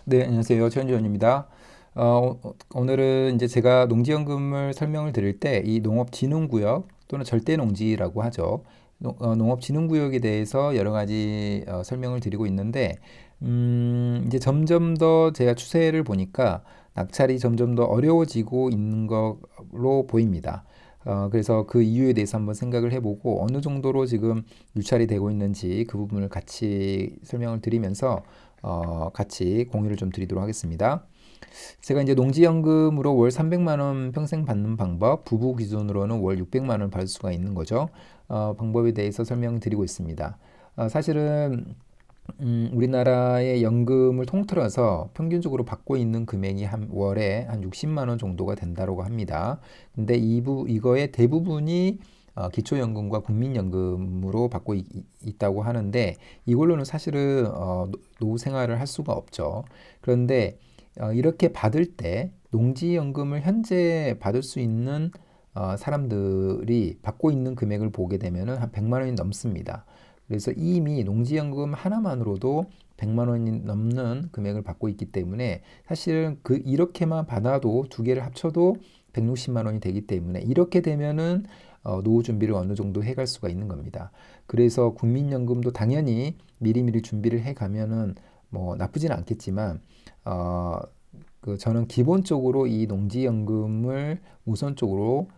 네, 안녕하세요. 최현주원입니다. 오늘은 이제 제가 농지연금을 설명을 드릴 때 이 농업진흥구역 또는 절대농지라고 하죠. 농업진흥구역에 대해서 여러 가지 설명을 드리고 있는데, 이제 점점 더 제가 추세를 보니까 낙찰이 점점 더 어려워지고 있는 걸로 보입니다. 그래서 그 이유에 대해서 한번 생각을 해보고 어느 정도로 지금 유찰이 되고 있는지 그 부분을 같이 설명을 드리면서 같이 공유를 좀 드리도록 하겠습니다. 제가 이제 농지연금으로 월 300만 원 평생 받는 방법, 부부 기준으로는 월 600만 원 받을 수가 있는 거죠. 방법에 대해서 설명드리고 있습니다. 사실은 우리나라의 연금을 통틀어서 평균적으로 받고 있는 금액이 한 월에 한 60만 원 정도가 된다고 합니다. 근데 이거의 대부분이 기초연금과 국민연금으로 받고 있다고 하는데 이걸로는 사실은 노후 생활을 할 수가 없죠. 그런데 이렇게 받을 때 농지연금을 현재 받을 수 있는 사람들이 받고 있는 금액을 보게 되면은 한 100만 원이 넘습니다. 그래서 이미 농지연금 하나만으로도 100만 원이 넘는 금액을 받고 있기 때문에 사실은 이렇게만 받아도 두 개를 합쳐도 160만 원이 되기 때문에 이렇게 되면은 노후 준비를 어느 정도 해갈 수가 있는 겁니다. 그래서 국민연금도 당연히 미리미리 준비를 해 가면은 뭐 나쁘진 않겠지만 저는 기본적으로 이 농지연금을 우선적으로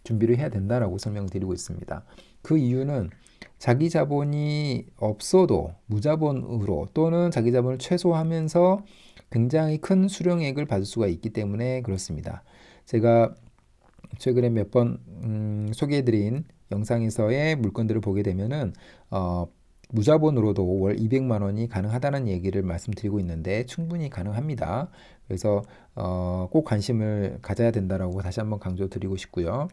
준비를 해야 된다라고 설명드리고 있습니다. 그 이유는 자기 자본이 없어도 무자본으로 또는 자기 자본을 최소화하면서 굉장히 큰 수령액을 받을 수가 있기 때문에 그렇습니다. 제가 최근에 몇 번 소개해드린 영상에서의 물건들을 보게 되면은 무자본으로도 월 200만 원이 가능하다는 얘기를 말씀드리고 있는데 충분히 가능합니다. 그래서 꼭 관심을 가져야 된다라고 다시 한번 강조드리고 싶고요.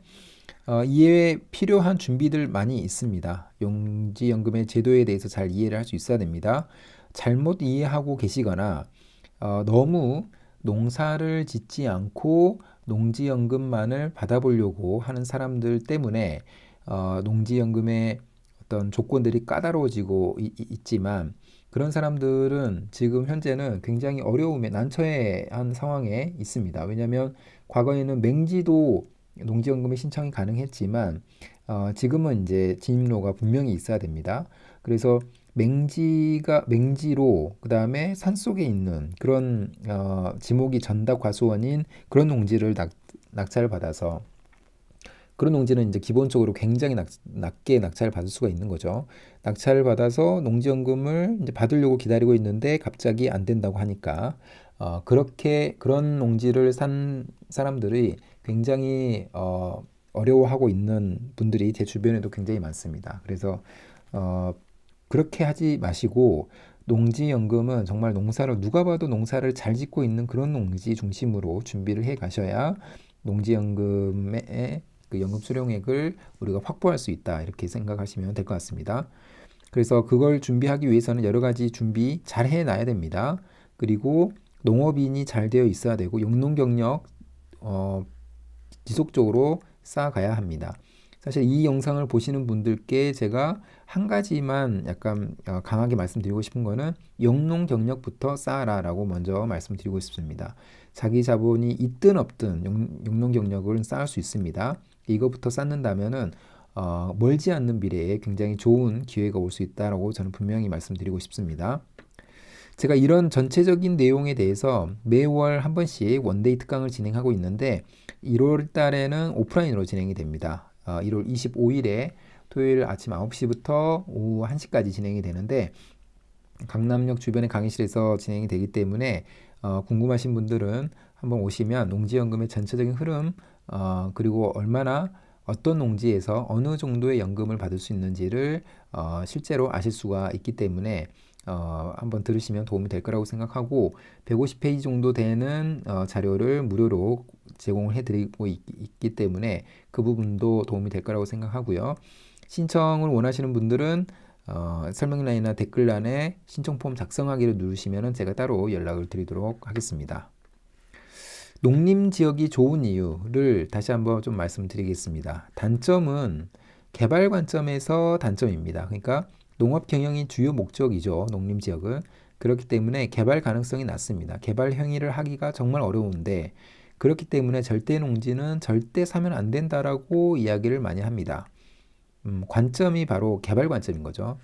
이에 필요한 준비들 많이 있습니다. 용지연금의 제도에 대해서 잘 이해를 할 수 있어야 됩니다. 잘못 이해하고 계시거나 너무 농사를 짓지 않고 농지연금만을 받아보려고 하는 사람들 때문에 농지연금의 어떤 조건들이 까다로워지고 있지만 그런 사람들은 지금 현재는 굉장히 어려움에 난처해한 상황에 있습니다. 왜냐하면 과거에는 맹지도 농지연금에 신청이 가능했지만 지금은 이제 진입로가 분명히 있어야 됩니다. 그래서 맹지로 그다음에 산속에 있는 그런 지목이 전답 과수원인 그런 농지를 낙찰을 받아서 그런 농지는 이제 기본적으로 굉장히 낮게 낙찰을 받을 수가 있는 거죠. 낙찰을 받아서 농지연금을 이제 받으려고 기다리고 있는데 갑자기 안 된다고 하니까 그렇게 그런 농지를 산 사람들이 굉장히 어려워하고 있는 분들이 제 주변에도 굉장히 많습니다. 그래서 그렇게 하지 마시고 농지연금은 정말 농사를 누가 봐도 농사를 잘 짓고 있는 그런 농지 중심으로 준비를 해 가셔야 농지연금의 그 연금 수령액을 우리가 확보할 수 있다 이렇게 생각하시면 될 것 같습니다. 그래서 그걸 준비하기 위해서는 여러 가지 준비 잘 해놔야 됩니다. 그리고 농업인이 잘 되어 있어야 되고 영농 경력 지속적으로 쌓아가야 합니다. 사실 이 영상을 보시는 분들께 제가 한 가지만 약간 강하게 말씀드리고 싶은 거는 영농 경력부터 쌓아라라고 먼저 말씀드리고 싶습니다. 자기 자본이 있든 없든 영농 경력을 쌓을 수 있습니다. 이거부터 쌓는다면은 멀지 않는 미래에 굉장히 좋은 기회가 올 수 있다라고 저는 분명히 말씀드리고 싶습니다. 제가 이런 전체적인 내용에 대해서 매월 한 번씩 원데이 특강을 진행하고 있는데 1월 달에는 오프라인으로 진행이 됩니다. 1월 25일에 토요일 아침 9시부터 오후 1시까지 진행이 되는데 강남역 주변의 강의실에서 진행이 되기 때문에 궁금하신 분들은 한번 오시면 농지연금의 전체적인 흐름 그리고 얼마나 어떤 농지에서 어느 정도의 연금을 받을 수 있는지를 실제로 아실 수가 있기 때문에 한번 들으시면 도움이 될 거라고 생각하고 150페이지 정도 되는 자료를 무료로 제공을 해드리고 있기 때문에 그 부분도 도움이 될 거라고 생각하고요. 신청을 원하시는 분들은 설명란이나 댓글란에 신청 폼 작성하기를 누르시면 제가 따로 연락을 드리도록 하겠습니다. 농림 지역이 좋은 이유를 다시 한번 좀 말씀드리겠습니다. 단점은 개발 관점에서 단점입니다. 그러니까 농업 경영이 주요 목적이죠. 농림 지역은. 그렇기 때문에 개발 가능성이 낮습니다. 개발 행위를 하기가 정말 어려운데 그렇기 때문에 절대 농지는 절대 사면 안 된다라고 이야기를 많이 합니다. 관점이 바로 개발 관점인 거죠.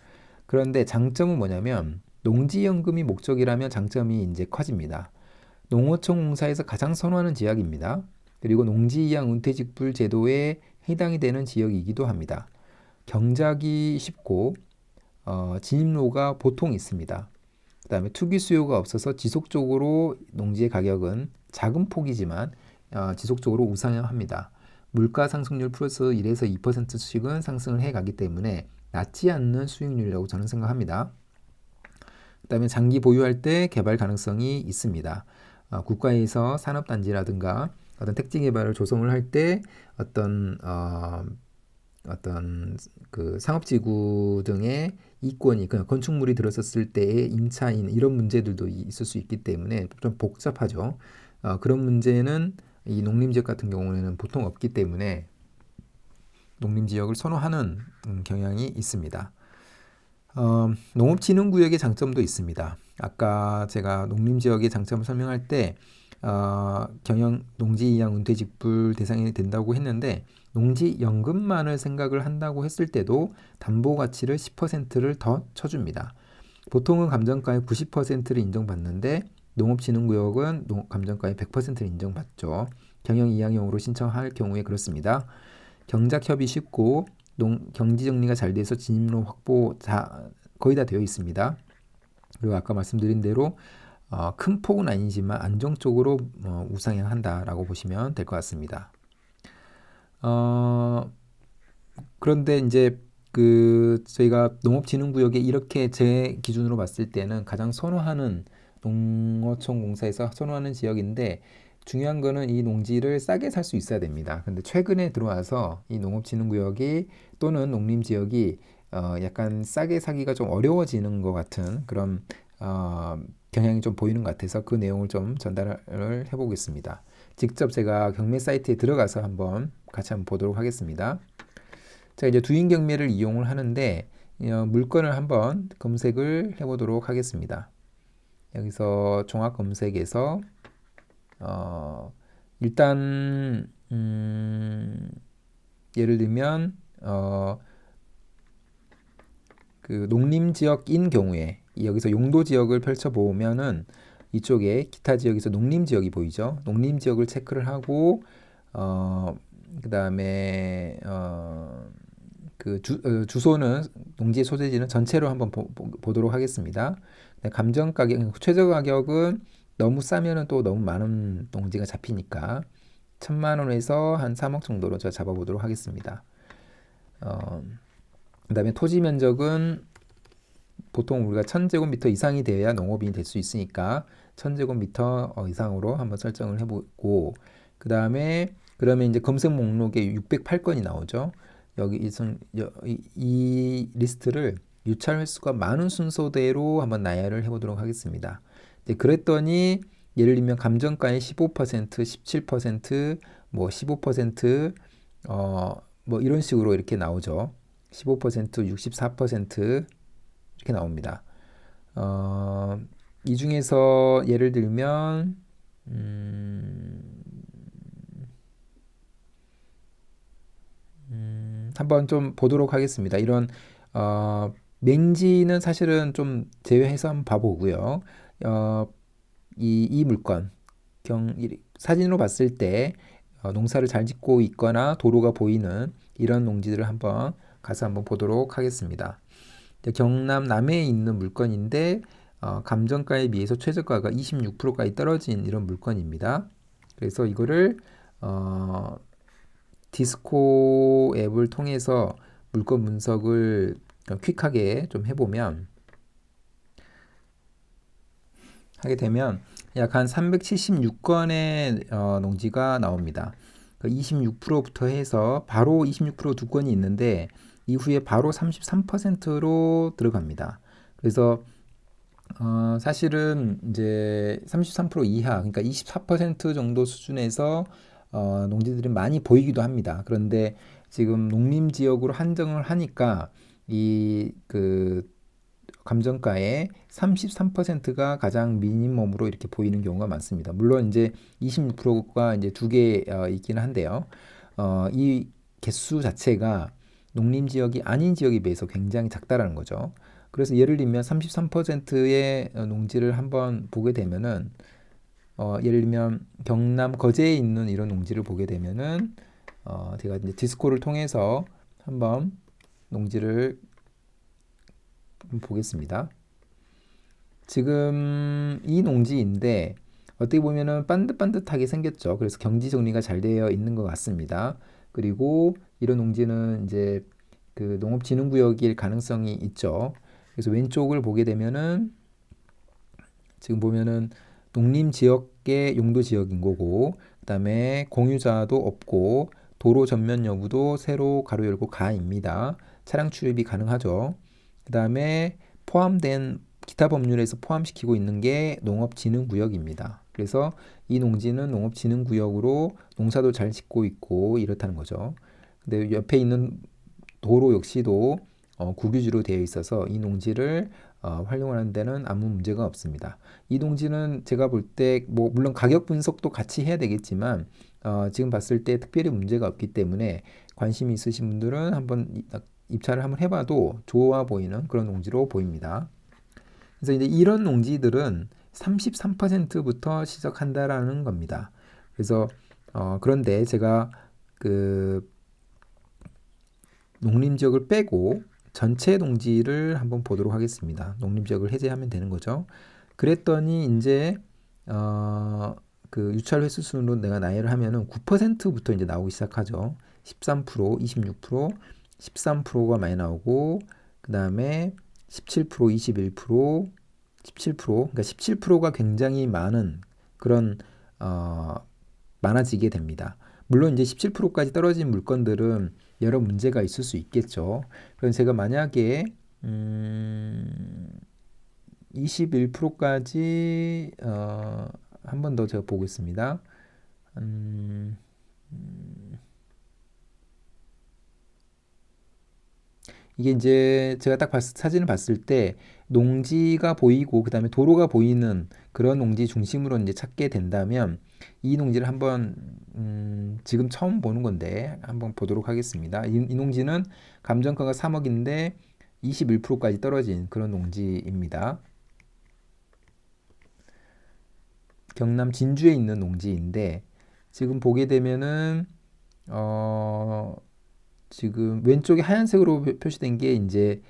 그런데 장점은 뭐냐면 농지연금이 목적이라면 장점이 이제 커집니다. 농어촌 공사에서 가장 선호하는 지역입니다. 그리고 농지이양 은퇴직불 제도에 해당이 되는 지역이기도 합니다. 경작이 쉽고 진입로가 보통 있습니다. 그 다음에 투기 수요가 없어서 지속적으로 농지의 가격은 작은 폭이지만 지속적으로 우상향합니다. 물가 상승률 플러스 1에서 2%씩은 상승을 해가기 때문에 낮지 않는 수익률이라고 저는 생각합니다. 그 다음에 장기 보유할 때 개발 가능성이 있습니다. 국가에서 산업단지라든가 어떤 택지 개발을 조성을 할 때 어떤 그 상업지구 등의 이권이 그냥 건축물이 들어섰을 때의 임차인 이런 문제들도 있을 수 있기 때문에 좀 복잡하죠. 그런 문제는 이 농림지역 같은 경우에는 보통 없기 때문에 농림지역을 선호하는 경향이 있습니다. 농업진흥구역의 장점도 있습니다. 아까 제가 농림지역의 장점을 설명할 때 경영 농지이양 은퇴직불 대상이 된다고 했는데 농지연금만을 생각을 한다고 했을 때도 담보가치를 10%를 더 쳐줍니다. 보통은 감정가의 90%를 인정받는데 농업진흥구역은 감정가의 100%를 인정받죠. 경영이양형으로 신청할 경우에 그렇습니다. 경작협이 쉽고 경지정리가 잘 돼서 진입로 확보 거의 다 되어 있습니다. 그리고 아까 말씀드린 대로 큰 폭은 아니지만 안정적으로 우상향한다라고 보시면 될 것 같습니다. 그런데 이제 저희가 농업진흥구역에 이렇게 제 기준으로 봤을 때는 가장 선호하는 농어촌 공사에서 선호하는 지역인데 중요한 거는 이 농지를 싸게 살 수 있어야 됩니다. 근데 최근에 들어와서 이 농업진흥구역이 또는 농림지역이 약간 싸게 사기가 좀 어려워지는 것 같은 그런 경향이 좀 보이는 것 같아서 그 내용을 좀 전달을 해보겠습니다. 직접 제가 경매 사이트에 들어가서 같이 한번 보도록 하겠습니다. 자, 이제 두인 경매를 이용을 하는데 물건을 한번 검색을 해보도록 하겠습니다. 여기서 종합 검색에서 일단 예를 들면 그 농림지역인 경우에 여기서 용도지역을 펼쳐보면은 이쪽에 기타 지역에서 농림지역이 보이죠. 농림지역을 체크를 하고 그 다음에 주소는 농지의 소재지는 전체로 한번 보도록 하겠습니다. 감정가격, 최저가격은 너무 싸면은 또 너무 많은 농지가 잡히니까 1,000만 원에서 한 3억 정도로 제가 잡아보도록 하겠습니다. 그 다음에 토지 면적은 보통 우리가 1000제곱미터 이상이 돼야 농업인이 될 수 있으니까 1000제곱미터 이상으로 한번 설정을 해보고 그 다음에 그러면 이제 검색 목록에 608건이 나오죠. 여기 이 리스트를 유찰 횟수가 많은 순서대로 한번 나열을 해보도록 하겠습니다. 이제 그랬더니 예를 들면 감정가의 15%, 17%, 뭐 15%, 뭐 이런 식으로 이렇게 나오죠. 15%, 64% 이렇게 나옵니다. 이 중에서 예를 들면 한번 좀 보도록 하겠습니다. 이런 맹지는 사실은 좀 제외해서 한번 봐보고요. 이 물건 사진으로 봤을 때 농사를 잘 짓고 있거나 도로가 보이는 이런 농지들을 한번 가서 한번 보도록 하겠습니다. 경남 남해에 있는 물건인데 감정가에 비해서 최저가가 26%까지 떨어진 이런 물건입니다. 그래서 이거를 디스코 앱을 통해서 물건 분석을 퀵하게 좀 해보면 하게 되면 약 한 376건의 농지가 나옵니다. 26%부터 해서 바로 26%두 건이 있는데 이후에 바로 33%로 들어갑니다. 그래서 사실은 이제 33% 이하, 그러니까 24% 정도 수준에서 농지들이 많이 보이기도 합니다. 그런데 지금 농림지역으로 한정을 하니까 감정가의 33%가 가장 미니멈으로 이렇게 보이는 경우가 많습니다. 물론 이제 26%가 이제 두 개 있기는 한데요. 이 개수 자체가 농림 지역이 아닌 지역에 비해서 굉장히 작다라는 거죠. 그래서 예를 들면 33%의 농지를 한번 보게 되면은 예를 들면 경남 거제에 있는 이런 농지를 보게 되면은 제가 이제 디스코를 통해서 한번 농지를 보겠습니다. 지금 이 농지인데 어떻게 보면은 반듯반듯하게 생겼죠. 그래서 경지 정리가 잘 되어 있는 것 같습니다. 그리고 이런 농지는 이제 그 농업진흥구역일 가능성이 있죠. 그래서 왼쪽을 보게 되면은 지금 보면은 농림 지역의 용도 지역인 거고, 그다음에 공유자도 없고 도로 전면 여부도 세로 가로 열고 가입니다. 차량 출입이 가능하죠. 그다음에 포함된 기타 법률에서 포함시키고 있는 게 농업진흥구역입니다. 그래서 이 농지는 농업진흥구역으로 농사도 잘 짓고 있고 이렇다는 거죠. 근데 옆에 있는 도로 역시도 국유지로 되어 있어서 이 농지를 활용하는 데는 아무 문제가 없습니다. 이 농지는 제가 볼 때 뭐 물론 가격 분석도 같이 해야 되겠지만 지금 봤을 때 특별히 문제가 없기 때문에 관심이 있으신 분들은 한번 입찰을 한번 해봐도 좋아 보이는 그런 농지로 보입니다. 그래서 이제 이런 농지들은 33%부터 시작한다라는 겁니다. 그래서 그런데 제가 그 농림지역을 빼고 전체 농지를 한번 보도록 하겠습니다. 농림지역을 해제하면 되는 거죠. 그랬더니 이제 그 유찰 횟수 순으로 내가 나열을 하면은 9%부터 이제 나오기 시작하죠. 13%, 26%, 13%가 많이 나오고 그 다음에 17%, 21%, 17%, 그러니까 17%가 굉장히 많은 그런 많아지게 됩니다. 물론 이제 17%까지 떨어진 물건들은 여러 문제가 있을 수 있겠죠. 그럼 제가 만약에 21%까지 한 번 더 제가 보겠습니다. 이게 이제 제가 딱 사진을 봤을 때 농지가 보이고 그다음에 도로가 보이는 그런 농지 중심으로 이제 찾게 된다면 이 농지를 한번 지금 처음 보는 건데 한번 보도록 하겠습니다. 이 농지는 감정가가 3억인데 21%까지 떨어진 그런 농지입니다. 경남 진주에 있는 농지인데 지금 보게 되면은 지금 왼쪽에 하얀색으로 표시된 게 이제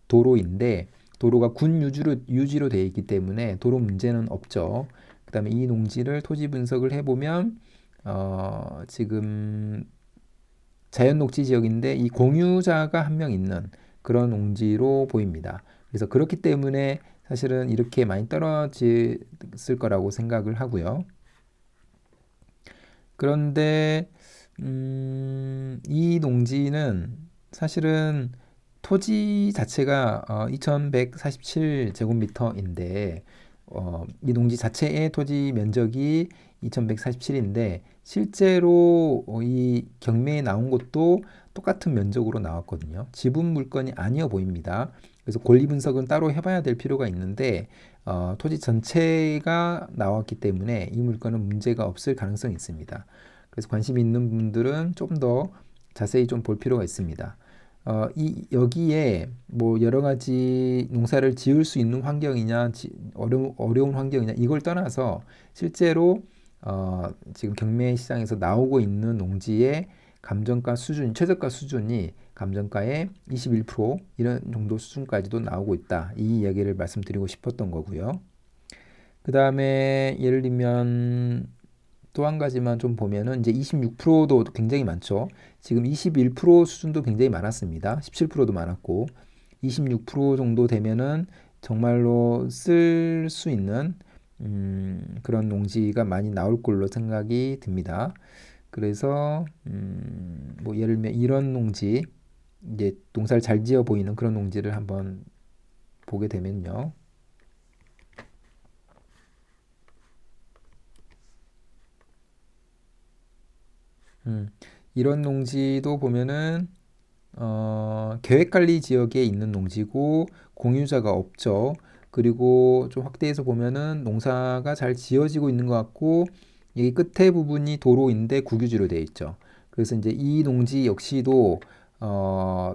도로인데 도로가 군 유지로 되어 있기 때문에 도로 문제는 없죠. 그다음에 이 농지를 토지 분석을 해보면 지금 자연 녹지 지역인데 이 공유자가 한 명 있는 그런 농지로 보입니다. 그래서 그렇기 때문에 사실은 이렇게 많이 떨어졌을 거라고 생각을 하고요. 그런데 이 농지는 사실은 토지 자체가 2147제곱미터인데 이 농지 자체의 토지 면적이 2147인데 실제로 이 경매에 나온 것도 똑같은 면적으로 나왔거든요. 지분 물건이 아니어 보입니다. 그래서 권리 분석은 따로 해봐야 될 필요가 있는데 토지 전체가 나왔기 때문에 이 물건은 문제가 없을 가능성이 있습니다. 그래서 관심 있는 분들은 좀 더 자세히 좀 볼 필요가 있습니다. 여기에 뭐 여러 가지 농사를 지을 수 있는 환경이냐, 어려운 환경이냐, 이걸 떠나서 실제로 지금 경매 시장에서 나오고 있는 농지의 감정가 수준, 최저가 수준이 감정가의 21% 이런 정도 수준까지도 나오고 있다. 이 이야기를 말씀드리고 싶었던 거고요. 그 다음에 예를 들면 또 한 가지만 좀 보면은 이제 26%도 굉장히 많죠. 지금 21% 수준도 굉장히 많았습니다. 17%도 많았고 26% 정도 되면은 정말로 쓸 수 있는 그런 농지가 많이 나올 걸로 생각이 듭니다. 그래서 뭐 예를 들면 이런 농지 이제 농사를 잘 지어 보이는 그런 농지를 한번 보게 되면요. 이런 농지도 보면은 계획관리 지역에 있는 농지고 공유자가 없죠. 그리고 좀 확대해서 보면은 농사가 잘 지어지고 있는 것 같고 이 끝에 부분이 도로인데 국유지로 되어 있죠. 그래서 이제 이 농지 역시도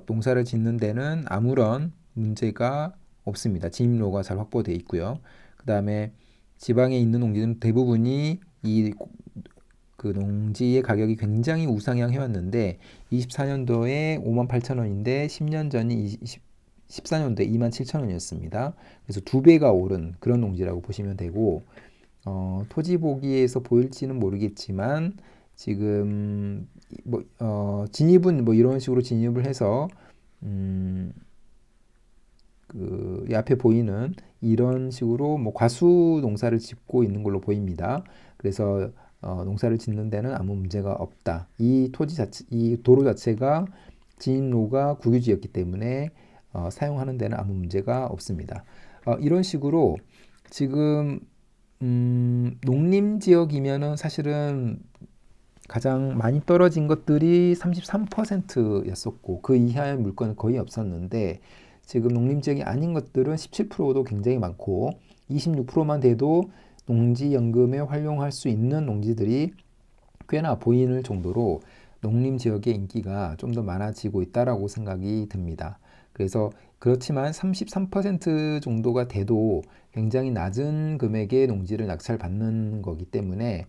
농사를 짓는 데는 아무런 문제가 없습니다. 진입로가 잘 확보되어 있고요. 그 다음에 지방에 있는 농지는 대부분이 그 농지의 가격이 굉장히 우상향 해왔는데 24년도에 58,000원인데 10년 전이 14년도에 27,000원이었습니다. 그래서 두 배가 오른 그런 농지라고 보시면 되고 토지 보기에서 보일지는 모르겠지만 지금 진입은 이런 식으로 진입을 해서 이 앞에 보이는 이런 식으로 과수 농사를 짓고 있는 걸로 보입니다. 그래서 농사를 짓는 데는 아무 문제가 없다. 이 도로 자체가 진입로가 국유지였기 때문에 사용하는 데는 아무 문제가 없습니다. 이런 식으로 지금 농림지역이면은 사실은 가장 많이 떨어진 것들이 33%였었고 그 이하의 물건은 거의 없었는데 지금 농림지역이 아닌 것들은 17%도 굉장히 많고 26%만 돼도 농지연금에 활용할 수 있는 농지들이 꽤나 보이는 정도로 농림지역의 인기가 좀 더 많아지고 있다라고 생각이 듭니다. 그래서 그렇지만 33% 정도가 돼도 굉장히 낮은 금액의 농지를 낙찰받는 거기 때문에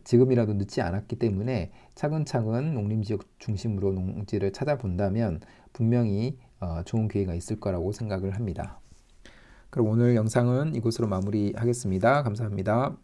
지금이라도 늦지 않았기 때문에 차근차근 농림지역 중심으로 농지를 찾아본다면 분명히 좋은 기회가 있을 거라고 생각을 합니다. 그럼 오늘 영상은 이곳으로 마무리하겠습니다. 감사합니다.